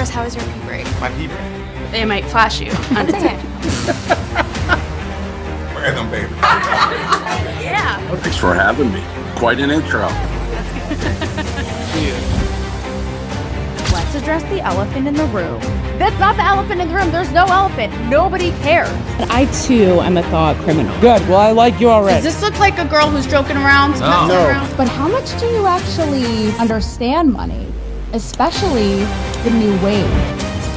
Chris, how was your pee break? My pee break. They might flash you. Random, baby. Yeah. Well, thanks for having me. Quite an intro. Let's address the elephant in the room. That's not the elephant in the room. There's no elephant. Nobody cares. I, too, am a thought criminal. Good. Well, I like you already. Does this look like a girl who's joking around? No. But how much do you actually understand money? Especially the new wave.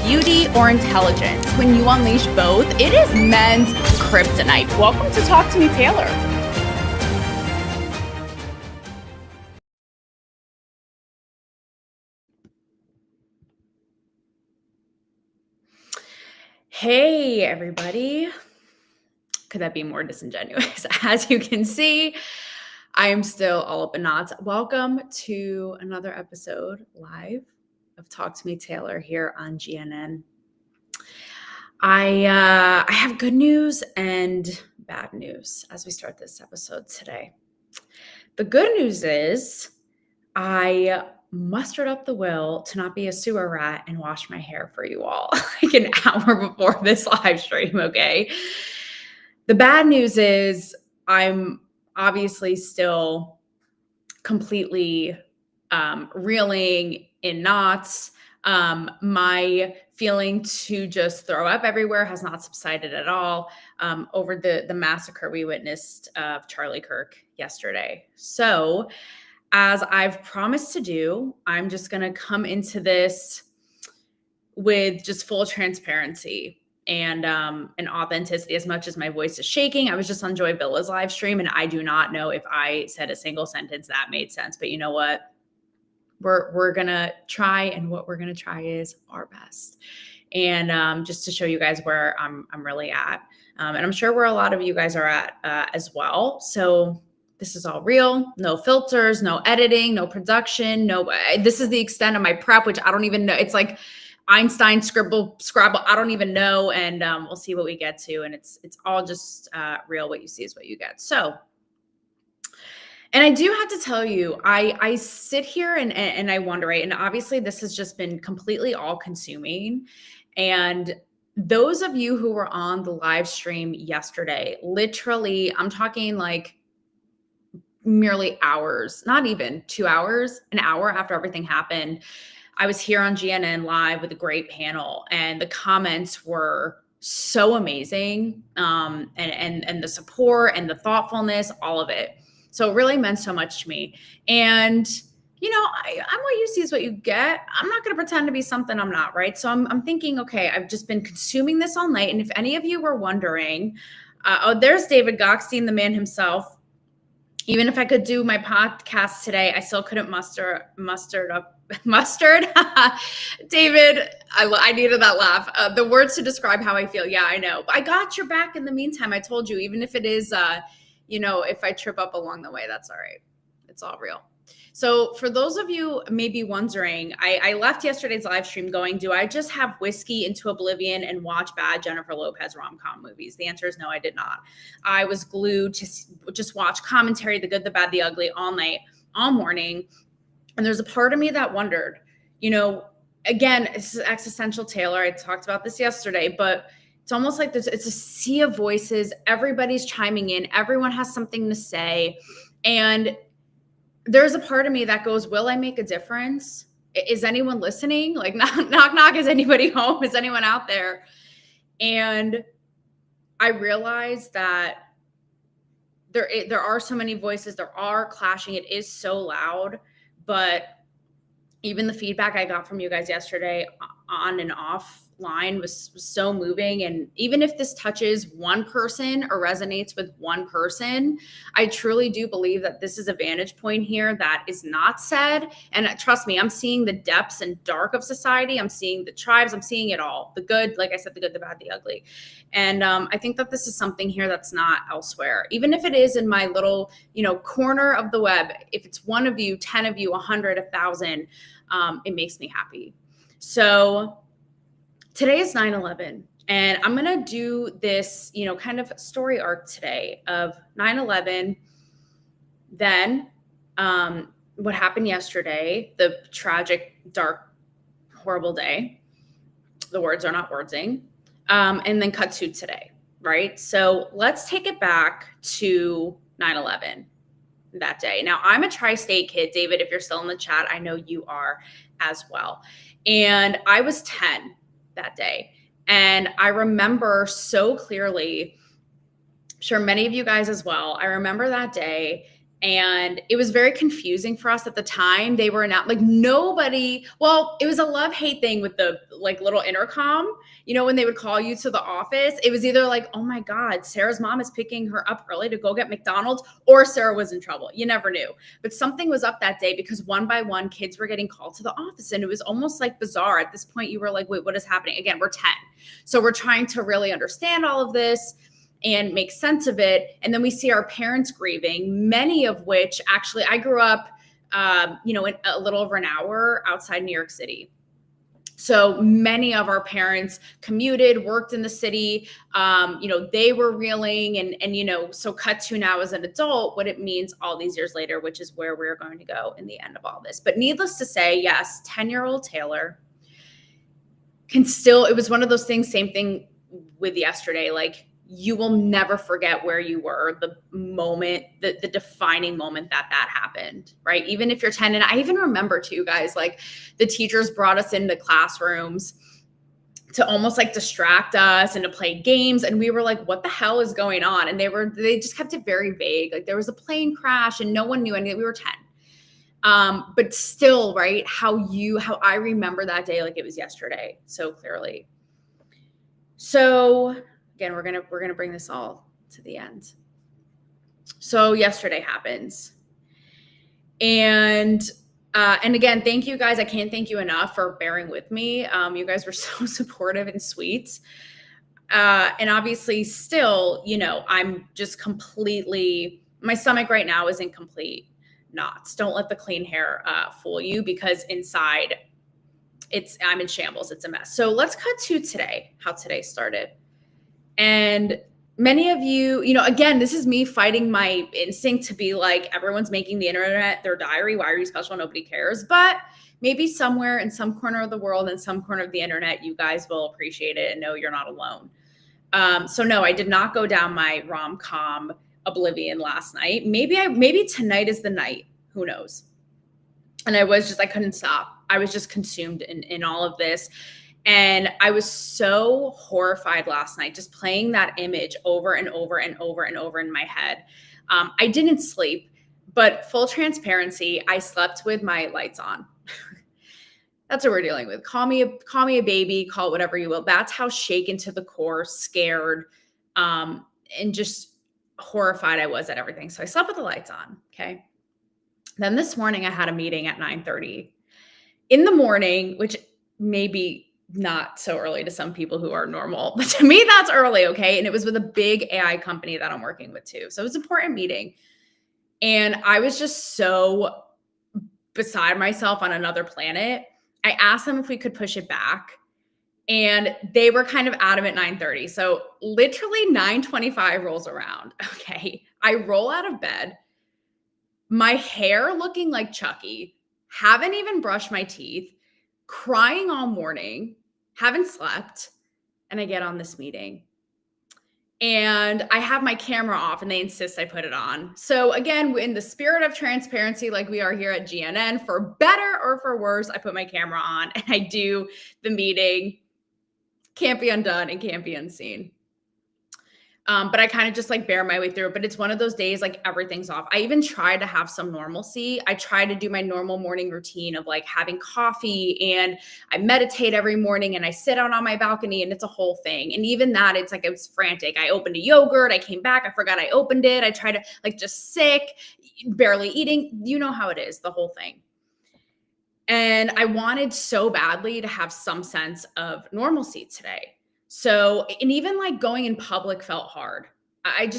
Beauty or intelligence? When you unleash both, it is men's kryptonite. Welcome to Talk to Me, Taylor. Hey, everybody. Could that be more disingenuous? As you can see, I am still all up in knots. Welcome to another episode live of Talk to Me, Taylor here on GNN. I have good news and bad news as we start this episode today. The good news is I mustered up the will to not be a sewer rat and wash my hair for you all like an hour before this live stream, okay? The bad news is I'm obviously still completely reeling in knots. My feeling to just throw up everywhere has not subsided at all over the massacre we witnessed of Charlie Kirk yesterday. So as I've promised to do, I'm just going to come into this with just full transparency and authenticity. As much as my voice is shaking, I was just on Joy Villa's live stream, and I do not know if I said a single sentence that made sense. But you know what? We're gonna try, and what we're gonna try is our best, and just to show you guys where I'm really at, and I'm sure where a lot of you guys are at as well. So this is all real, no filters, no editing, no production, no. This is the extent of my prep, which I don't even know. It's like Einstein Scrabble. I don't even know, and we'll see what we get to, and it's all just real. What you see is what you get. So. And I do have to tell you, I sit here and I wonder, right? And obviously this has just been completely all consuming. And those of you who were on the live stream yesterday, literally, I'm talking like merely hours, not even 2 hours, an hour after everything happened, I was here on GNN live with a great panel, and the comments were so amazing. And the support and the thoughtfulness, all of it. So it really meant so much to me. And, you know, I'm what you see is what you get. I'm not going to pretend to be something I'm not, right? So I'm thinking, okay, I've just been consuming this all night. And if any of you were wondering, there's David Gockstein, the man himself. Even if I could do my podcast today, I still couldn't mustard. David, I needed that laugh. The words to describe how I feel. Yeah, I know. But I got your back in the meantime. I told you, even if it is, you know, if I trip up along the way, that's all right. It's all real. So for those of you maybe wondering, I left yesterday's live stream going, do I just have whiskey into oblivion and watch bad Jennifer Lopez rom-com movies? The answer is no, I did not. I was glued to just watch commentary, the good, the bad, the ugly all night, all morning. And there's a part of me that wondered, you know, again, this is existential Taylor. I talked about this yesterday, but it's almost like it's a sea of voices. Everybody's chiming in. Everyone has something to say. And there's a part of me that goes, will I make a difference? Is anyone listening? Like, knock, knock. Is anybody home? Is anyone out there? And I realized that there are so many voices. There are clashing. It is so loud. But even the feedback I got from you guys yesterday on and offline was so moving. And even if this touches one person or resonates with one person, I truly do believe that this is a vantage point here that is not said. And trust me, I'm seeing the depths and dark of society. I'm seeing the tribes. I'm seeing it all. The good, like I said, the good, the bad, the ugly. And I think that this is something here that's not elsewhere. Even if it is in my little, you know, corner of the web, if it's one of you, 10 of you, 100, 1,000, it makes me happy. So today is 9/11, and I'm going to do this, you know, kind of story arc today of 9/11, then what happened yesterday, the tragic, dark, horrible day, The words are not wordsing. And then cut to today, right? So let's take it back to 9/11 that day. Now, I'm a tri-state kid. David, if you're still in the chat, I know you are as well. And I was 10 that day. And I remember so clearly, sure many of you guys as well, I remember that day. And it was very confusing for us at the time. They were not like nobody, well, it was a love-hate thing with the like little intercom, when they would call you to the office, it was either like, oh my God, Sarah's mom is picking her up early to go get McDonald's, or Sarah was in trouble. You never knew. But something was up that day because one by one, kids were getting called to the office. And it was almost like bizarre. At this point, you were like, wait, what is happening? Again, we're 10. So we're trying to really understand all of this and make sense of it. And then we see our parents grieving, many of which actually, I grew up, in a little over an hour outside New York City. So many of our parents commuted, worked in the city, they were reeling and so cut to now as an adult, what it means all these years later, which is where we're going to go in the end of all this. But needless to say, yes, 10-year-old Taylor it was one of those things, same thing with yesterday, like, you will never forget where you were, the moment, the defining moment that happened, right? Even if you're 10. And I even remember too, guys, like the teachers brought us into classrooms to almost like distract us and to play games. And we were like, what the hell is going on? And they just kept it very vague. Like there was a plane crash and no one knew anything. We were 10. But still, right, how I remember that day like it was yesterday so clearly. So again, we're gonna bring this all to the end. So yesterday happens, and again, thank you guys. I can't thank you enough for bearing with me. You guys were so supportive and sweet, and obviously, still, I'm just completely. My stomach right now is in complete knots. Don't let the clean hair fool you, because inside, I'm in shambles. It's a mess. So let's cut to today. How today started. And many of you, again, this is me fighting my instinct to be like, everyone's making the internet their diary. Why are you special? Nobody cares. But maybe somewhere in some corner of the world and some corner of the internet, you guys will appreciate it and know you're not alone. So no, I did not go down my rom-com oblivion last night. Maybe tonight is the night. Who knows? And I couldn't stop. I was just consumed in all of this. And I was so horrified last night, just playing that image over and over and over and over in my head. I didn't sleep, but full transparency, I slept with my lights on. That's what we're dealing with. Call me a baby, call it whatever you will. That's how shaken to the core, scared, and just horrified I was at everything. So I slept with the lights on. Okay. Then this morning I had a meeting at 9:30 in the morning, which maybe not so early to some people who are normal, but to me, that's early. Okay. And it was with a big AI company that I'm working with too. So it was an important meeting. And I was just so beside myself on another planet. I asked them if we could push it back, and they were kind of adamant 9:30. So literally 9:25 rolls around. Okay. I roll out of bed, my hair looking like Chucky, haven't even brushed my teeth, crying all morning, haven't slept, and I get on this meeting. And I have my camera off and they insist I put it on. So again, in the spirit of transparency, like we are here at GNN, for better or for worse, I put my camera on and I do the meeting. Can't be undone and can't be unseen. But I kind of just like bear my way through it. But it's one of those days, like everything's off. I even try to have some normalcy. I try to do my normal morning routine of like having coffee, and I meditate every morning, and I sit out on my balcony, and it's a whole thing. And even that, it's like, it was frantic. I opened a yogurt. I came back. I forgot I opened it. I tried to like just sick, barely eating. You know how it is, the whole thing. And I wanted so badly to have some sense of normalcy today. So, and even like going in public felt hard. I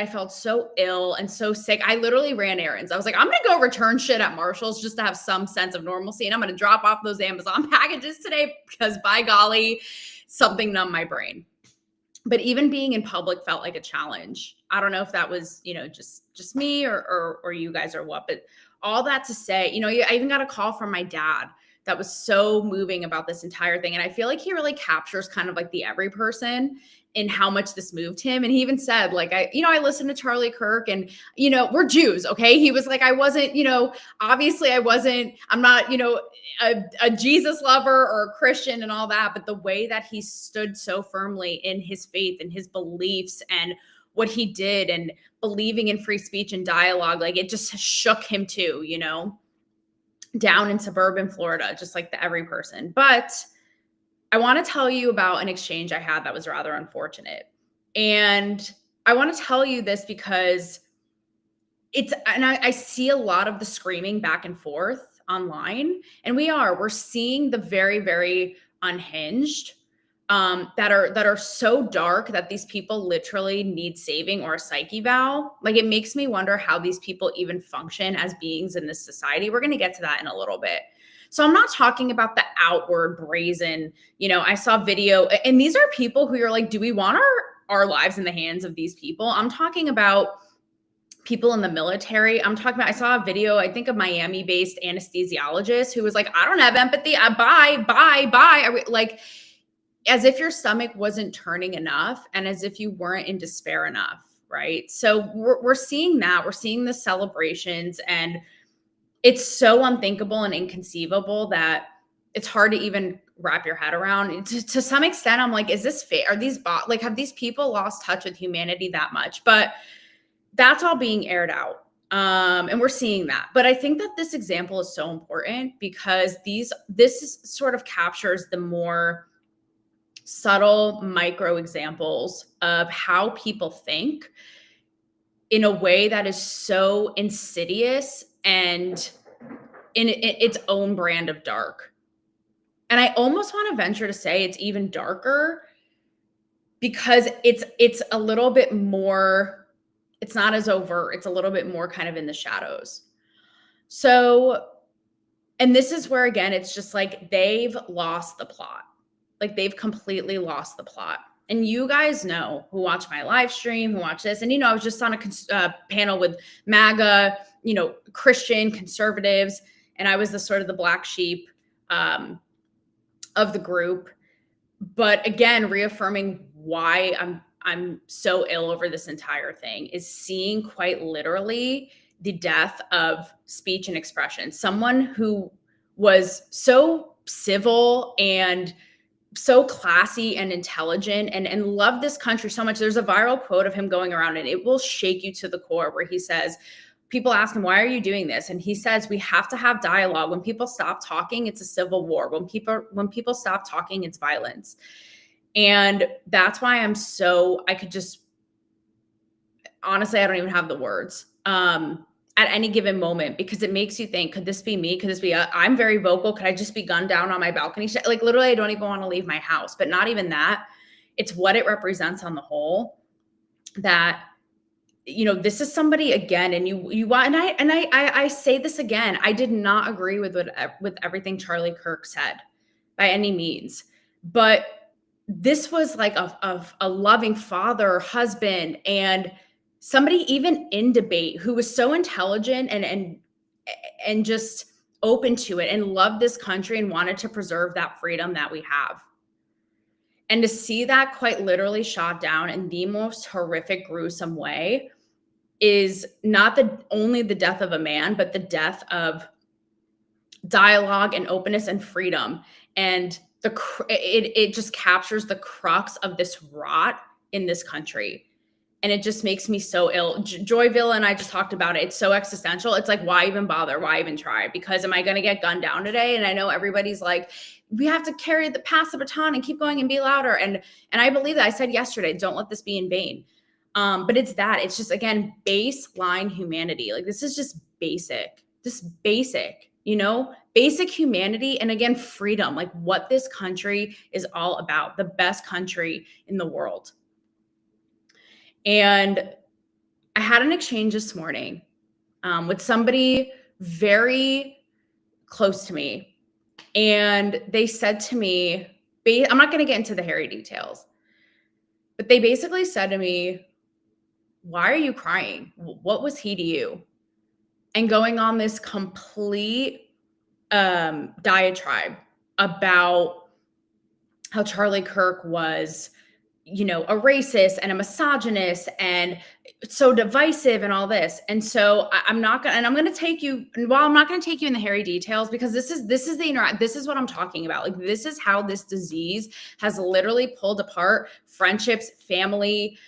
felt so ill and so sick. I literally ran errands. I was like, I'm going to go return shit at Marshall's just to have some sense of normalcy. And I'm going to drop off those Amazon packages today because by golly, something numbed my brain. But even being in public felt like a challenge. I don't know if that was, just me or you guys or what, but all that to say, I even got a call from my dad that was so moving about this entire thing. And I feel like he really captures kind of like the every person in how much this moved him. And he even said, like, I listened to Charlie Kirk and, we're Jews. Okay. He was like, I wasn't, obviously I'm not, a Jesus lover or a Christian and all that. But the way that he stood so firmly in his faith and his beliefs and what he did and believing in free speech and dialogue, like it just shook him too, down in suburban Florida, just like the every person. But I want to tell you about an exchange I had that was rather unfortunate. And I want to tell you this because I see a lot of the screaming back and forth online, and we're seeing the very, very unhinged that are so dark that these people literally need saving or a psyche eval. Like, it makes me wonder how these people even function as beings in this society. We're going to get to that in a little bit. So I'm not talking about the outward brazen, I saw video, and these are people who you're like, do we want our lives in the hands of these people? I'm talking about people in the military. I saw a video, I think, of Miami-based anesthesiologist who was like, I don't have empathy. Bye. Like, as if your stomach wasn't turning enough and as if you weren't in despair enough, right? So we're seeing that. We're seeing the celebrations, and it's so unthinkable and inconceivable that it's hard to even wrap your head around. To some extent, I'm like, is this fair? Are these have these people lost touch with humanity that much? But that's all being aired out. And we're seeing that. But I think that this example is so important because this sort of captures the more subtle micro examples of how people think in a way that is so insidious and in its own brand of dark. And I almost want to venture to say it's even darker because it's a little bit more, it's not as overt. It's a little bit more kind of in the shadows. So, and this is where, again, it's just like they've lost the plot. Like, they've completely lost the plot. And you guys know, who watch my live stream, who watch this. And, I was just on a panel with MAGA, Christian conservatives. And I was the sort of the black sheep of the group. But again, reaffirming why I'm so ill over this entire thing is seeing quite literally the death of speech and expression. Someone who was so civil and so classy and intelligent and loved this country so much. There's a viral quote of him going around, and it will shake you to the core, where he says, people ask him, why are you doing this? And he says, we have to have dialogue. When people stop talking, it's a civil war. When people stop talking, it's violence. And that's why I could just, honestly, I don't even have the words at any given moment, because it makes you think, could this be me? Could this be, I'm very vocal. Could I just be gunned down on my balcony? Like, literally, I don't even want to leave my house, but not even that. It's what it represents on the whole that, this is somebody, again, and I say this again, I did not agree with everything Charlie Kirk said by any means, but this was like a loving father, husband, and somebody even in debate who was so intelligent and just open to it and loved this country and wanted to preserve that freedom that we have. And to see that quite literally shot down in the most horrific, gruesome way is not only the death of a man, but the death of dialogue and openness and freedom. And it just captures the crux of this rot in this country. And it just makes me so ill. Joyville and I just talked about it. It's so existential. It's like, why even bother? Why even try? Because am I going to get gunned down today? And I know everybody's like, we have to pass the baton and keep going and be louder. And I believe that. I said yesterday, don't let this be in vain. But it's just, again, baseline humanity. Like, this is just basic, basic humanity. And again, freedom, like what this country is all about, the best country in the world. And I had an exchange this morning with somebody very close to me. And they said to me, I'm not going to get into the hairy details, but they basically said to me, why are you crying? What was he to you? And going on this complete diatribe about how Charlie Kirk was, a racist and a misogynist and so divisive and all this. And so I'm not going to, and I'm going to take you, well, I'm not going to take you in the hairy details, because this is this is what I'm talking about. Like, this is how this disease has literally pulled apart friendships, family,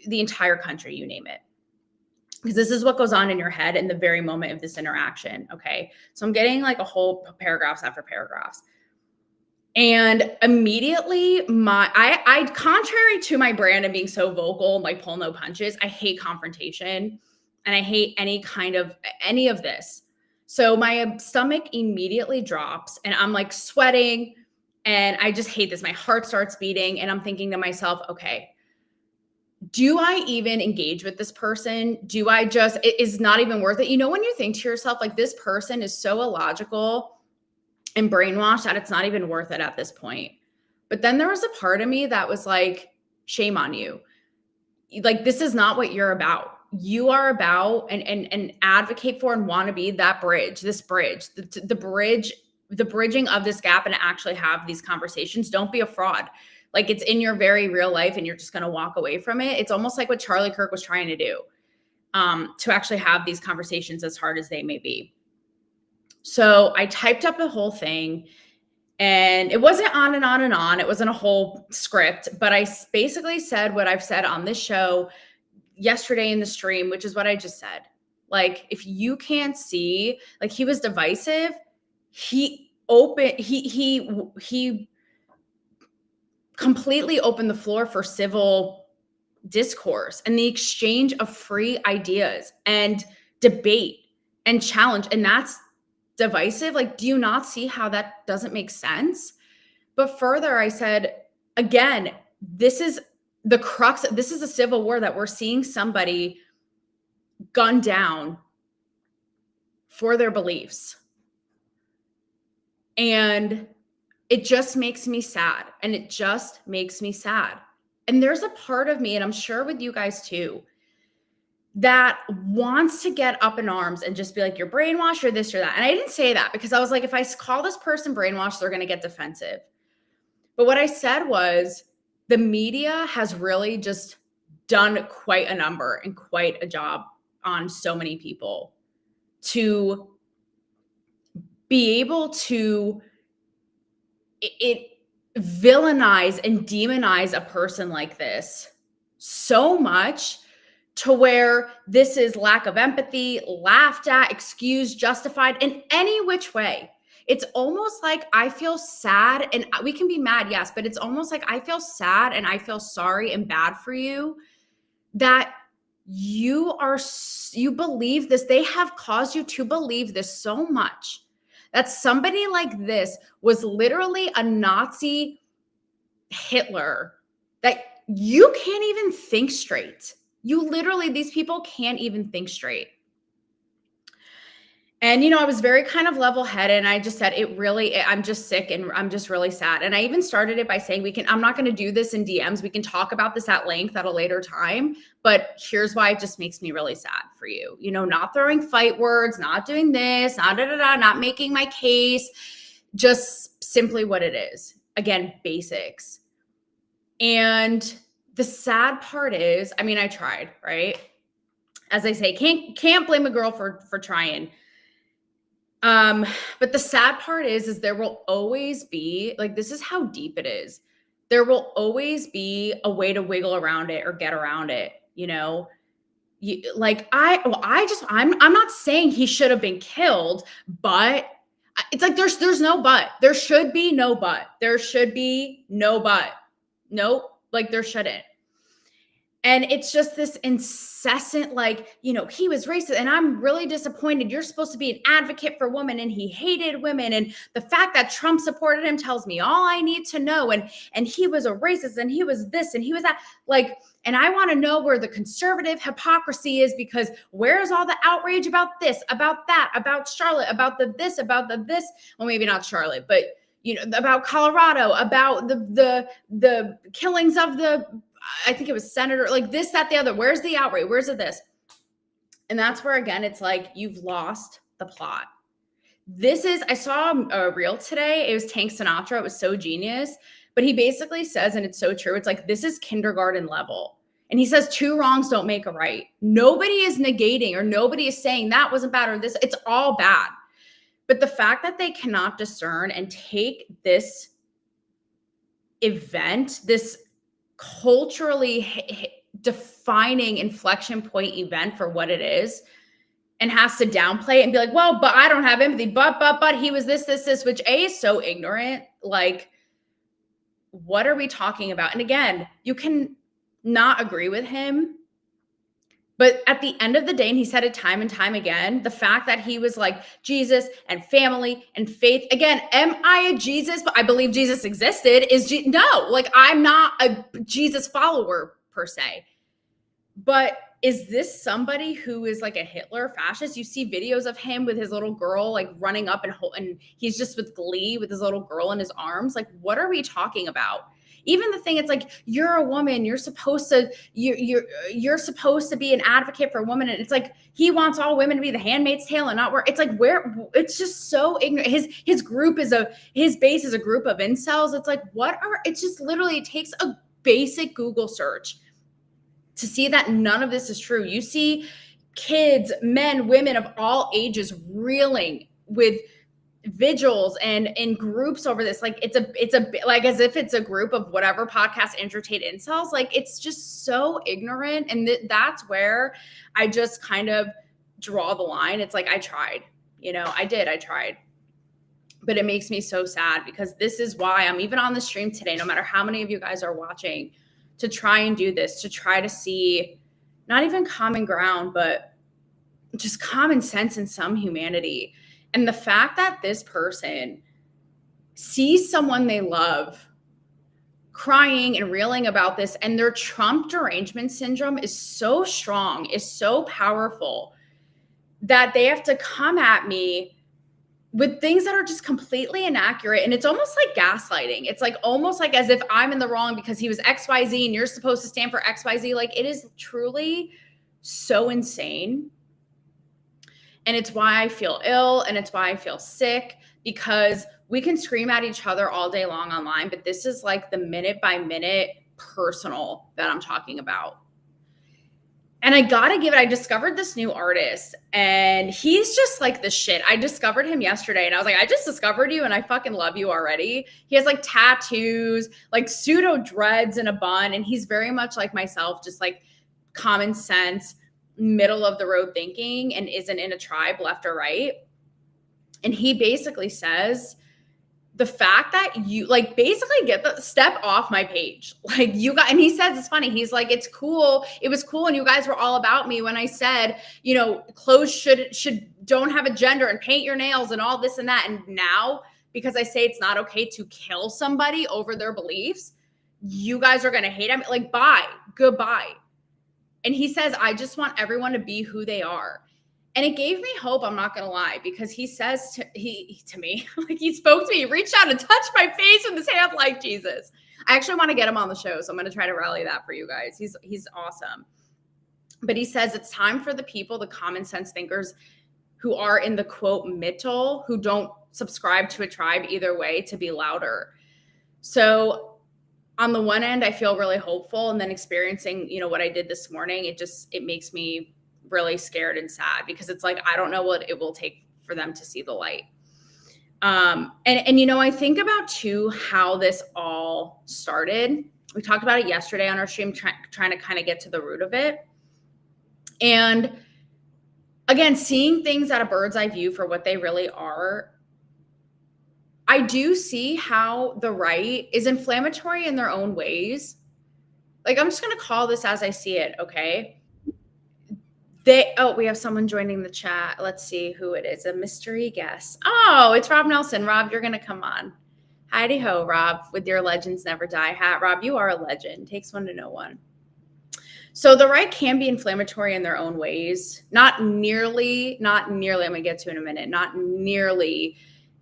the entire country, you name it. Because this is what goes on in your head in the very moment of this interaction. Okay. So I'm getting like a whole paragraphs after paragraphs. And immediately I contrary to my brand and being so vocal and like pull no punches, I hate confrontation and I hate any of this. So my stomach immediately drops and I'm like sweating and I just hate this. My heart starts beating and I'm thinking to myself, okay, do I even engage with this person? Do I just, it is not even worth it. When you think to yourself, like, this person is so illogical and brainwashed that it's not even worth it at this point. But then there was a part of me that was like, shame on you. Like, this is not what you're about. You are about and advocate for and want to be that bridge, the bridging of this gap and actually have these conversations. Don't be a fraud. Like, it's in your very real life and you're just going to walk away from it. It's almost like what Charlie Kirk was trying to do, to actually have these conversations, as hard as they may be. So I typed up the whole thing and it wasn't on and on and on. It wasn't a whole script, but I basically said what I've said on this show yesterday in the stream, which is what I just said. Like, if you can't see, like, he was divisive. He completely opened the floor for civil discourse and the exchange of free ideas and debate and challenge. And that's divisive. Like, do you not see how that doesn't make sense? But further, I said, again, this is the crux. This is a civil war that we're seeing somebody gunned down for their beliefs. And it just makes me sad. And it just makes me sad. And there's a part of me, and I'm sure with you guys too, that wants to get up in arms and just be like, you're brainwashed or this or that. And I didn't say that because I was like, if I call this person brainwashed, they're going to get defensive. But what I said was, the media has really just done quite a number and quite a job on so many people to be able to villainize and demonize a person like this so much, to where this is lack of empathy, laughed at, excused, justified in any which way. It's almost like I feel sad, and we can be mad, yes, but it's almost like I feel sad and I feel sorry and bad for you that you believe this. They have caused you to believe this so much, that somebody like this was literally a Nazi Hitler, that you can't even think straight. These people can't even think straight. And, I was very kind of level-headed, and I just said, I'm just sick and I'm just really sad. And I even started it by saying, I'm not going to do this in DMs. We can talk about this at length at a later time, but here's why it just makes me really sad for you. Not throwing fight words, not doing this, not making my case, just simply what it is. Again, basics. And the sad part is, I tried, right? As I say, can't blame a girl for trying. But the sad part is there will always be, like, this is how deep it is. There will always be a way to wiggle around it or get around it. I'm not saying he should have been killed, but it's like, there's no but. There should be no but. There should be no but. Nope. Like, there shouldn't. And it's just this incessant, like, he was racist and I'm really disappointed. You're supposed to be an advocate for women and he hated women. And the fact that Trump supported him tells me all I need to know. And he was a racist and he was this and he was that. Like, and I want to know where the conservative hypocrisy is, because where's all the outrage about this, about that, about Charlotte, about the this, about the this. Well, maybe not Charlotte, but about Colorado, about the killings of I think it was senator, like this, that, the other. Where's the outrage? Where's this? And that's where, again, it's like, you've lost the plot. I saw a reel today. It was Tank Sinatra. It was so genius. But he basically says, and it's so true, it's like, this is kindergarten level. And he says, 2 wrongs don't make a right. Nobody is negating or nobody is saying that wasn't bad or this, it's all bad. But the fact that they cannot discern and take this event, this culturally defining inflection point event for what it is, and has to downplay it and be like, well, but I don't have empathy, but he was this, which A, is so ignorant. Like, what are we talking about? And again, you can not agree with him, but at the end of the day, and he said it time and time again, the fact that he was like Jesus and family and faith, again, am I a Jesus? But I believe Jesus existed no, like I'm not a Jesus follower per se. But is this somebody who is like a Hitler fascist? You see videos of him with his little girl, like running up and he's just with glee with his little girl in his arms. Like, what are we talking about? Even the thing, it's like, you're a woman, you're supposed to be an advocate for women. And it's like, he wants all women to be the Handmaid's Tale and not work. It's like, it's just so ignorant. His base is a group of incels. It's like, it's just literally, it takes a basic Google search to see that none of this is true. You see kids, men, women of all ages reeling with vigils and in groups over this. Like it's a like as if it's a group of whatever podcast entertain incels. Like it's just so ignorant. And that's where I just kind of draw the line. It's like, I tried, I tried. But it makes me so sad because this is why I'm even on the stream today, no matter how many of you guys are watching, to try and do this, to try to see not even common ground, but just common sense and some humanity. And the fact that this person sees someone they love crying and reeling about this, and their Trump derangement syndrome is so strong, is so powerful, that they have to come at me with things that are just completely inaccurate. And it's almost like gaslighting. It's like almost like as if I'm in the wrong because he was XYZ and you're supposed to stand for XYZ. Like, it is truly so insane. And it's why I feel ill and it's why I feel sick, because we can scream at each other all day long online, but this is like the minute by minute personal that I'm talking about. And I discovered this new artist and he's just like the shit. I discovered him yesterday and I was like, I just discovered you and I fucking love you already. He has like tattoos, like pseudo dreads in a bun. And he's very much like myself, just like common sense, middle of the road thinking, and isn't in a tribe left or right. And he basically says, the fact that you like basically get the step off my page, like you got, and he says, it's funny. He's like, it's cool. It was cool. And you guys were all about me when I said, clothes don't have a gender and paint your nails and all this and that. And now, because I say it's not okay to kill somebody over their beliefs, you guys are going to hate him. Like, bye, goodbye. And he says, I just want everyone to be who they are. And it gave me hope, I'm not going to lie, because he says to me, like he spoke to me, he reached out and touched my face with his hand like Jesus. I actually want to get him on the show, so I'm going to try to rally that for you guys. He's awesome. But he says it's time for the people, the common sense thinkers who are in the quote middle, who don't subscribe to a tribe either way, to be louder. So on the one end, I feel really hopeful, and then experiencing, what I did this morning, it makes me really scared and sad, because it's like, I don't know what it will take for them to see the light. And I think about too, how this all started. We talked about it yesterday on our stream, trying to kind of get to the root of it. And again, seeing things at a bird's eye view for what they really are, I do see how the right is inflammatory in their own ways. Like, I'm just going to call this as I see it. Okay. We have someone joining the chat. Let's see who it is. A mystery guest. Oh, it's Rob Nelson. Rob, you're going to come on. Heidi ho, Rob, with your Legends Never Die hat. Rob, you are a legend. Takes one to know one. So the right can be inflammatory in their own ways. Not nearly, I'm going to get to in a minute, not nearly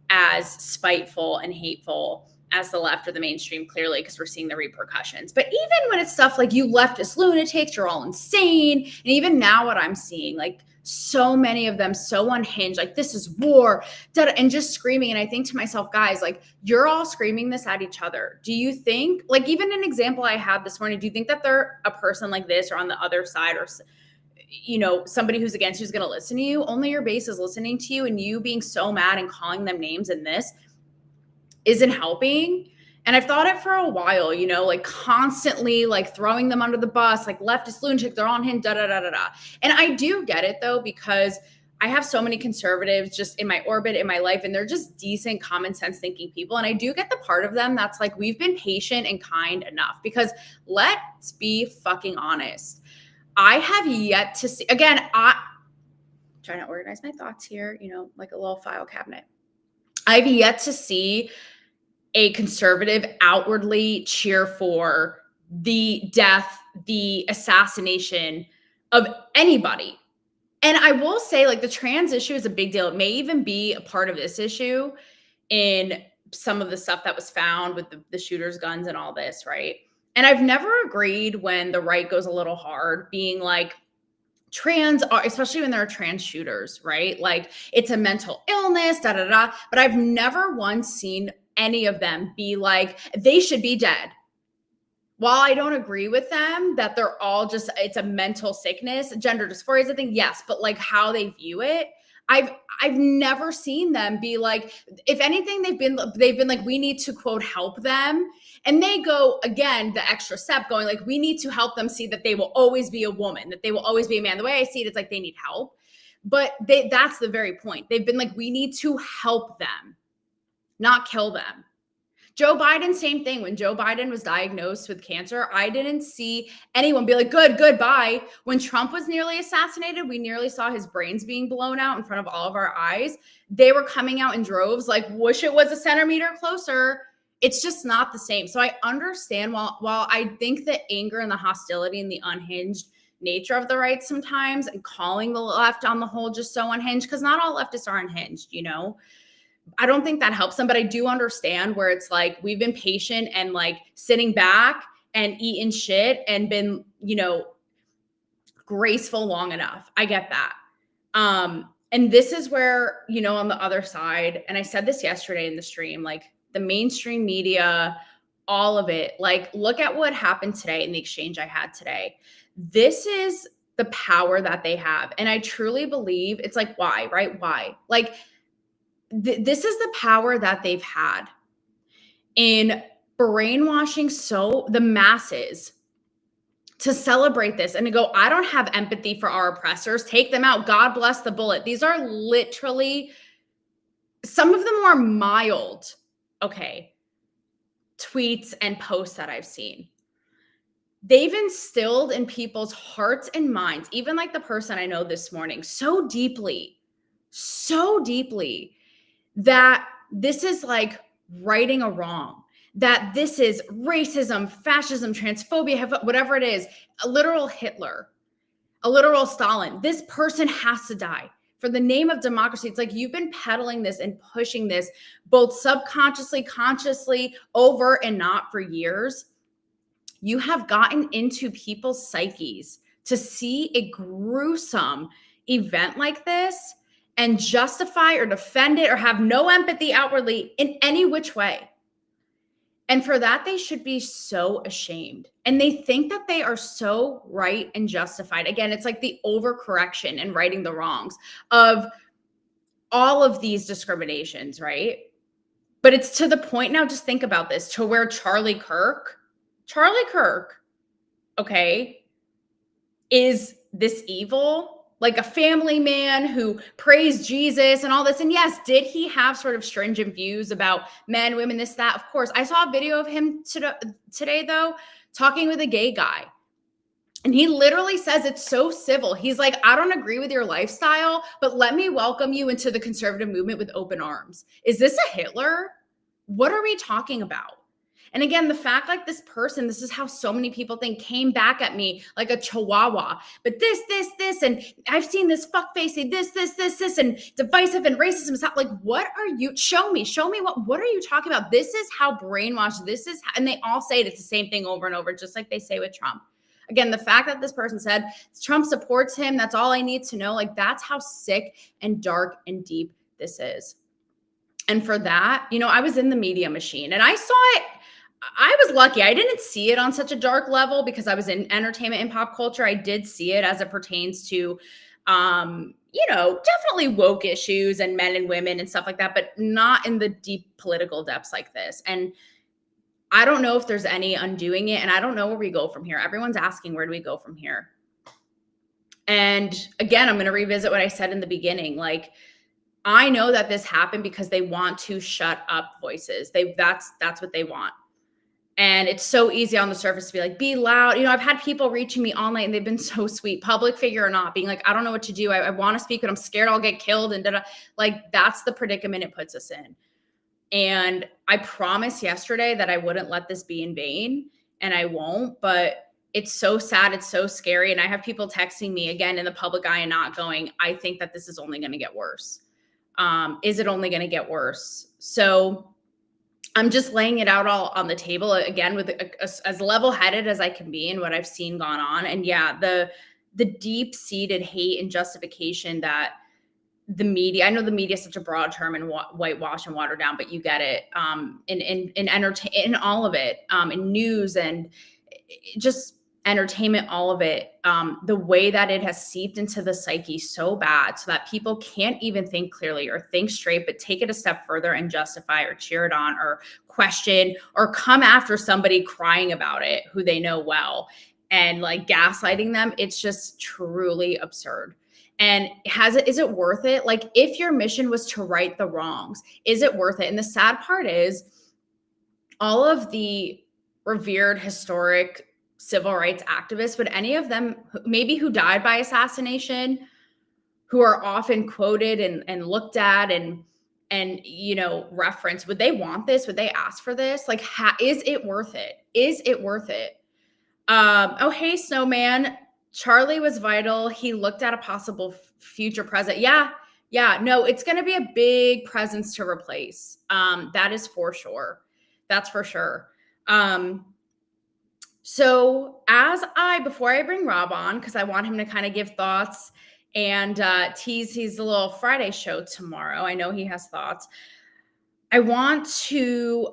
as spiteful and hateful as the left or the mainstream, clearly, because we're seeing the repercussions. But even when it's stuff like, you leftist lunatics, you're all insane. And even now what I'm seeing, like So many of them so unhinged, like this is war, and just screaming. And I think to myself, guys, like you're all screaming this at each other. Do you think, like even an example I had this morning, do you think that they're a person like this or on the other side or somebody who's against you's going to listen to you? Only your base is listening to you, and you being so mad and calling them names and this isn't helping. And I've thought it for a while, like constantly like throwing them under the bus, like leftist lunatic, they're on him, da da da da da. And I do get it though, because I have so many conservatives just in my orbit, in my life, and they're just decent, common sense thinking people. And I do get the part of them that's like, we've been patient and kind enough, because let's be fucking honest. I have yet to see, again, I'm trying to organize my thoughts here, like a little file cabinet. I've yet to see a conservative outwardly cheer for the death, the assassination of anybody. And I will say, like, the trans issue is a big deal. It may even be a part of this issue in some of the stuff that was found with the shooter's guns and all this, right? And I've never agreed when the right goes a little hard, being like, trans are, especially when there are trans shooters, right? Like it's a mental illness, da da da. But I've never once seen any of them be like, they should be dead. While I don't agree with them that they're all just, it's a mental sickness, gender dysphoria is a thing, yes, but like how they view it, I've never seen them be like, if anything, they've been like, we need to quote help them. And they go again, the extra step going like, we need to help them see that they will always be a woman, that they will always be a man. The way I see it, it's like they need help. But that's the very point. They've been like, we need to help them, not kill them. Joe Biden, same thing. When Joe Biden was diagnosed with cancer, I didn't see anyone be like, good, bye. When Trump was nearly assassinated, we nearly saw his brains being blown out in front of all of our eyes. They were coming out in droves, like, wish it was a centimeter closer. It's just not the same. So I understand while I think the anger and the hostility and the unhinged nature of the right sometimes, and calling the left on the whole just so unhinged, because not all leftists are unhinged, I don't think that helps them, but I do understand where it's like, we've been patient and like sitting back and eating shit and been, graceful long enough. I get that. And this is where, on the other side, and I said this yesterday in the stream, like the mainstream media, all of it, like look at what happened today in the exchange I had today. This is the power that they have. And I truly believe it's like, why, right? Why? Like, this is the power that they've had in brainwashing the masses to celebrate this and to go, I don't have empathy for our oppressors. Take them out. God bless the bullet. These are literally, some of them are mild, tweets and posts that I've seen. They've instilled in people's hearts and minds, even like the person I know this morning, so deeply, that this is like righting a wrong, that this is racism, fascism, transphobia, whatever it is, a literal Hitler, a literal Stalin. This person has to die for the name of democracy. It's like you've been peddling this and pushing this both subconsciously, consciously, over and not for years. You have gotten into people's psyches to see a gruesome event like this and justify or defend it or have no empathy outwardly in any which way. And for that, they should be so ashamed. And they think that they are so right and justified. Again, it's like the overcorrection and righting the wrongs of all of these discriminations, right? But it's to the point now, just think about this, to where Charlie Kirk, is this evil? Like a family man who praised Jesus and all this. And yes, did he have sort of stringent views about men, women, this, that? Of course. I saw a video of him today, though, talking with a gay guy. And he literally says it's so civil. He's like, I don't agree with your lifestyle, but let me welcome you into the conservative movement with open arms. Is this a Hitler? What are we talking about? And again, the fact like this person, this is how so many people think, came back at me like a chihuahua. But this, and I've seen this fuckface say this, and divisive and racism is not like, what are you, show me what are you talking about? This is how brainwashed this is. And they all say it. It's the same thing over and over, just like they say with Trump. Again, the fact that this person said Trump supports him, that's all I need to know. Like, that's how sick and dark and deep this is. And for that, I was in the media machine and I saw it. I was lucky. I didn't see it on such a dark level because I was in entertainment and pop culture. I did see it as it pertains to, definitely woke issues and men and women and stuff like that, but not in the deep political depths like this. And I don't know if there's any undoing it. And I don't know where we go from here. Everyone's asking, where do we go from here? And again, I'm going to revisit what I said in the beginning. Like, I know that this happened because they want to shut up voices. That's what they want. And it's so easy on the surface to be like, be loud. I've had people reaching me online and they've been so sweet, public figure or not, being like, I don't know what to do. I want to speak, but I'm scared I'll get killed. And like, that's the predicament it puts us in. And I promised yesterday that I wouldn't let this be in vain, and I won't, but it's so sad. It's so scary. And I have people texting me again in the public eye and not going, I think that this is only going to get worse. Is it only going to get worse? So I'm just laying it out all on the table again with as level-headed as I can be in what I've seen gone on. And yeah, the deep-seated hate and justification that the media, I know the media is such a broad term and whitewash and water down, but you get it. In all of it, in news and just entertainment, all of it, the way that it has seeped into the psyche so bad so that people can't even think clearly or think straight, but take it a step further and justify or cheer it on or question or come after somebody crying about it who they know well and like gaslighting them. It's just truly absurd. And is it worth it? Like, if your mission was to right the wrongs, is it worth it? And the sad part is all of the revered historic civil rights activists, would any of them maybe who died by assassination, who are often quoted and looked at and referenced, would they want this? Would they ask for this? Like, is it worth it? Is it worth it? Oh, hey, Snowman. Charlie was vital. He looked at a possible future president. Yeah. No, it's going to be a big presence to replace. That is for sure. That's for sure. So before I bring Rob on, because I want him to kind of give thoughts and tease his little Friday show tomorrow. I know he has thoughts. I want to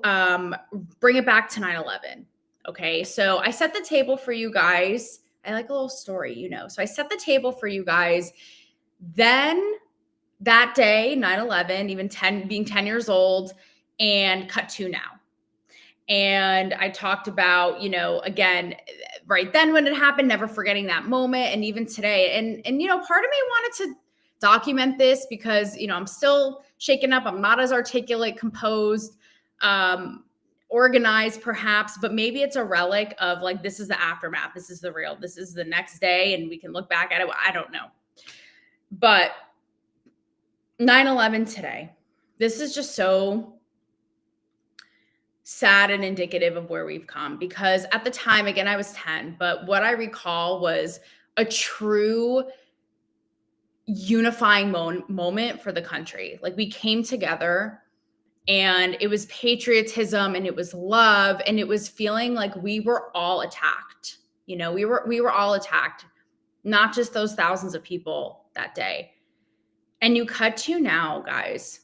bring it back to 9/11. Okay, so I set the table for you guys. I like a little story, So I set the table for you guys. Then that day, 9/11, being 10 years old, and cut to now. And I talked about, again, right then when it happened, never forgetting that moment. And even today, and part of me wanted to document this because, I'm still shaken up. I'm not as articulate, composed, organized perhaps, but maybe it's a relic of like, this is the aftermath. This is the real, this is the next day. And we can look back at it. I don't know. But 9/11 today, this is just so sad and indicative of where we've come, because at the time, again, I was 10, but what I recall was a true unifying moment for the country. Like, we came together and it was patriotism and it was love and it was feeling like we were all attacked. We were all attacked, not just those thousands of people that day. And you cut to now, guys,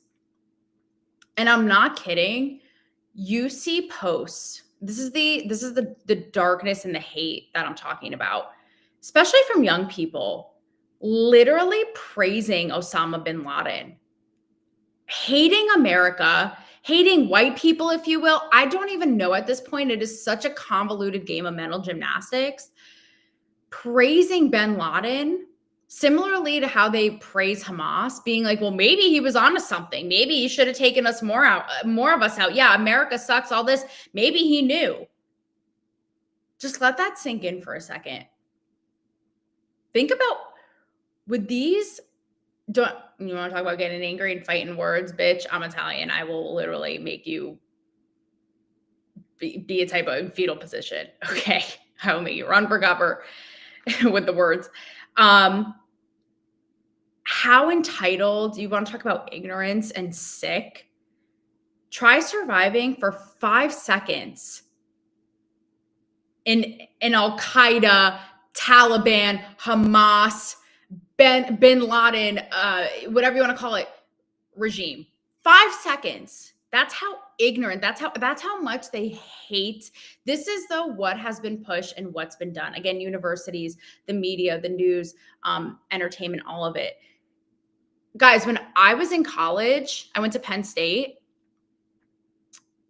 and I'm not kidding. You see posts. This is the darkness and the hate that I'm talking about, especially from young people, literally praising Osama bin Laden, hating America, hating white people, if you will. I don't even know at this point. It is such a convoluted game of mental gymnastics. Praising bin Laden, similarly to how they praise Hamas, being like, well, maybe he was onto something. Maybe he should have taken us more of us out. Yeah, America sucks, all this. Maybe he knew. Just let that sink in for a second. Think about, you want to talk about getting angry and fighting words, bitch? I'm Italian. I will literally make you be a type of fetal position. Okay. I will make you run for cover with the words. How entitled, you want to talk about ignorance and sick? Try surviving for 5 seconds in Al-Qaeda, Taliban, Hamas, bin Laden, whatever you want to call it, regime. 5 seconds. That's how ignorant, that's how much they hate. This is what has been pushed and what's been done. Again, universities, the media, the news, entertainment, all of it. Guys, when I was in college, I went to Penn State.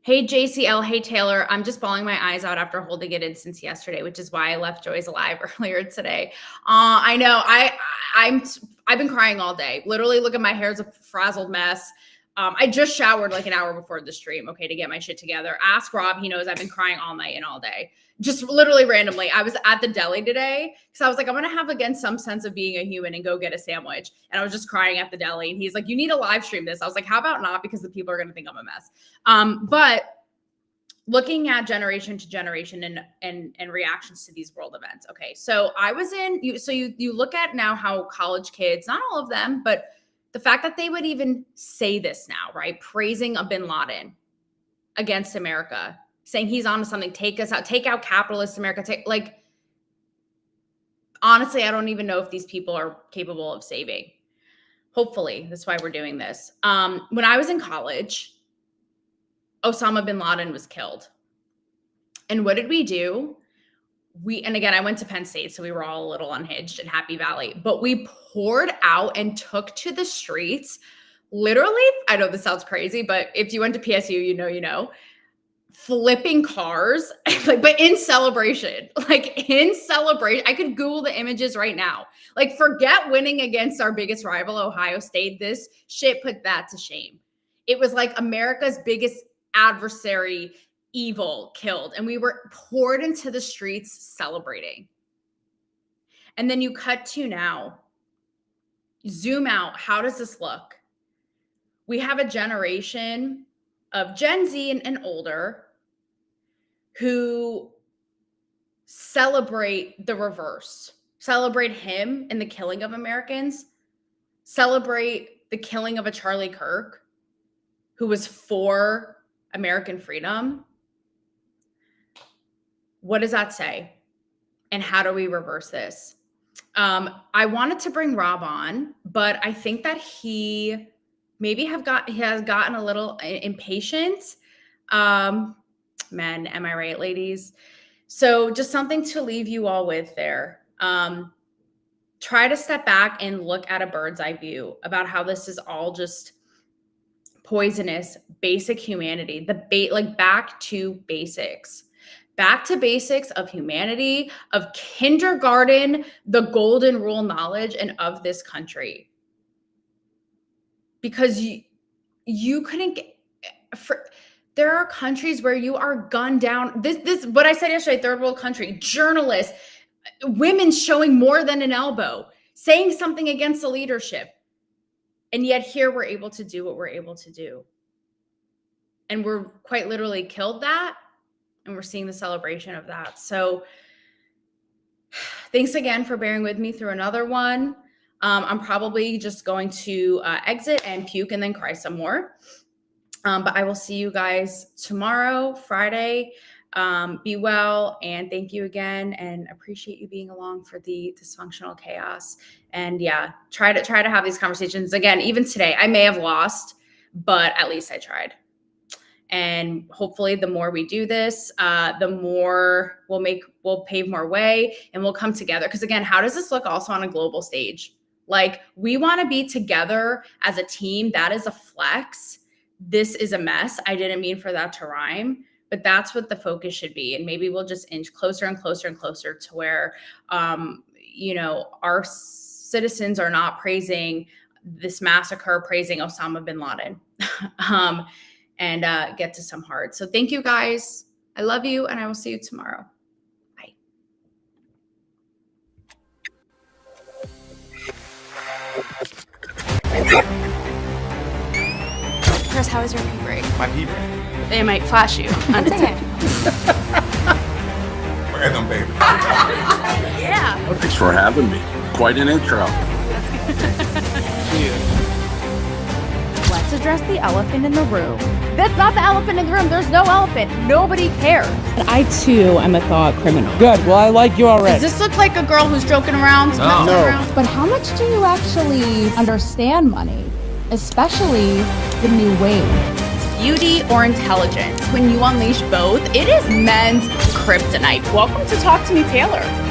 Hey, JCL. Hey, Taylor. I'm just bawling my eyes out after holding it in since yesterday, which is why I left Joy's Alive earlier today. I know. I've been crying all day. Literally, look at my hair's a frazzled mess. I just showered like an hour before the stream, okay, to get my shit together. Ask Rob. He knows I've been crying all night and all day. Just literally randomly. I was at the deli today because I was like, I'm going to have, again, some sense of being a human and go get a sandwich. And I was just crying at the deli. And he's like, you need to live stream this. I was like, how about not? Because the people are going to think I'm a mess. But looking at generation to generation and reactions to these world events. Okay, so I was you look at now how college kids, not all of them, but the fact that they would even say this now, right? Praising a bin Laden against America, saying he's onto something, take us out, take out capitalist America. Honestly, I don't even know if these people are capable of saving. Hopefully, that's why we're doing this. When I was in college, Osama bin Laden was killed. And what did we do? And again, I went to Penn State, so we were all a little unhinged in Happy Valley, but we poured out and took to the streets. Literally, I know this sounds crazy, but if you went to PSU, you know, flipping cars, but in celebration, I could Google the images right now. Forget winning against our biggest rival, Ohio State. This shit put that to shame. It was like America's biggest adversary, evil, killed. And we were poured into the streets celebrating. And then you cut to now, zoom out. How does this look? We have a generation of Gen Z and older who celebrate the reverse, celebrate him and the killing of Americans, celebrate the killing of a Charlie Kirk who was for American freedom. What does that say? And how do we reverse this? I wanted to bring Rob on, but I think that he maybe has gotten a little impatient. Men, am I right, ladies? So just something to leave you all with there. Try to step back and look at a bird's eye view about how this is all just poisonous, basic humanity, back to basics. Back to basics of humanity, of kindergarten, the golden rule knowledge, and of this country. Because you couldn't get, there are countries where you are gunned down. This what I said yesterday, third world country, journalists, women showing more than an elbow, saying something against the leadership. And yet here we're able to do what we're able to do. And we're quite literally killed that. And we're seeing the celebration of that. So thanks again for bearing with me through another one. I'm probably just going to exit and puke and then cry some more. But I will see you guys tomorrow, Friday. Be well, and thank you again, and appreciate you being along for the dysfunctional chaos. And yeah, try to have these conversations again. Even today, I may have lost, but at least I tried. And hopefully the more we do this, the more we'll pave more way and we'll come together. Because again, how does this look also on a global stage? We want to be together as a team. That is a flex. This is a mess. I didn't mean for that to rhyme, but that's what the focus should be. And maybe we'll just inch closer and closer and closer to where, our citizens are not praising this massacre, praising Osama bin Laden. And get to some heart. So thank you guys. I love you, and I will see you tomorrow. Bye. Chris, how was your pee break? My pee break? They might flash you. Wear them, baby. Yeah. Well, thanks for having me. Quite an intro. What? let's address the elephant in the room. That's not the elephant in the room. There's no elephant. Nobody cares. I too am a thought criminal. Good. Well, I like you already. Does this look like a girl who's joking around? Messing around? But how much do you actually understand money? Especially the new wave. Beauty or intelligence? When you unleash both, it is men's kryptonite. Welcome to Talk to Me, Taylor.